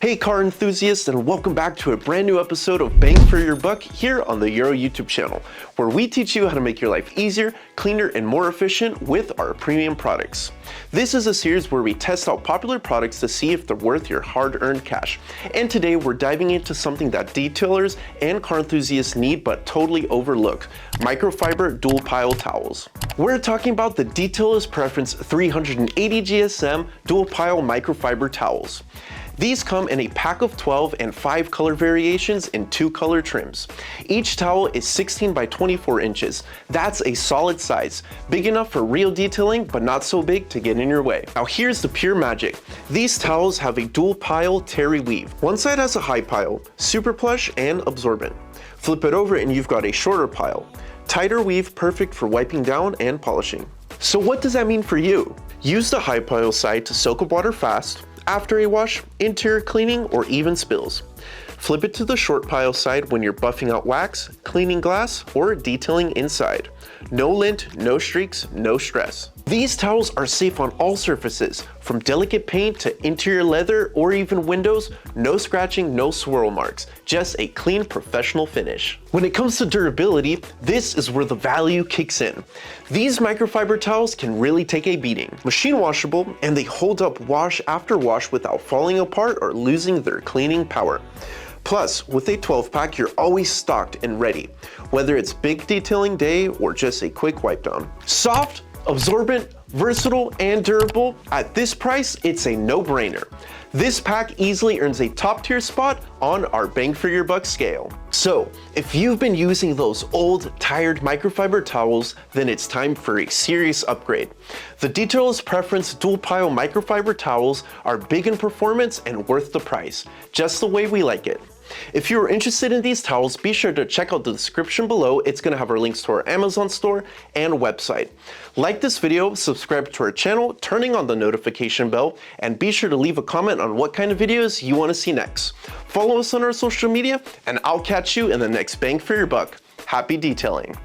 Hey car enthusiasts, and welcome back to a brand new episode of Bang for Your Buck here on the Euro YouTube channel, where we teach you how to make your life easier, cleaner, and more efficient with our premium products. This is a series where we test out popular products to see if they're worth your hard-earned cash. And today we're diving into something that detailers and car enthusiasts need but totally overlook: microfiber dual pile towels. We're talking about the Detailer's Preference 380 GSM dual pile microfiber towels. These come in a pack of 12 and 5 color variations in 2 color trims. Each towel is 16 by 24 inches. That's a solid size, big enough for real detailing, but not so big to get in your way. Now here's the pure magic. These towels have a dual pile terry weave. One side has a high pile, super plush and absorbent. Flip it over and you've got a shorter pile. Tighter weave, perfect for wiping down and polishing. So what does that mean for you? Use the high pile side to soak up water fast, after a wash, interior cleaning, or even spills. Flip it to the short pile side when you're buffing out wax, cleaning glass, or detailing inside. No lint, no streaks, no stress. These towels are safe on all surfaces, from delicate paint to interior leather or even windows. No scratching, no swirl marks, just a clean professional finish. When it comes to durability, this is where the value kicks in. These microfiber towels can really take a beating. Machine washable, and they hold up wash after wash without falling apart or losing their cleaning power. Plus, with a 12-pack, you're always stocked and ready, whether it's big detailing day or just a quick wipe down. Soft, absorbent, versatile, and durable. At this price, it's a no-brainer. This pack easily earns a top-tier spot on our bang for your buck scale. So, if you've been using those old, tired microfiber towels, then it's time for a serious upgrade. The Detailer's Preference dual pile microfiber towels are big in performance and worth the price, just the way we like it. If you're interested in these towels, be sure to check out the description below. It's going to have our links to our Amazon store and website. Like this video, subscribe to our channel, turning on the notification bell, and be sure to leave a comment on what kind of videos you want to see next. Follow us on our social media, and I'll catch you in the next Bang for Your Buck. Happy detailing!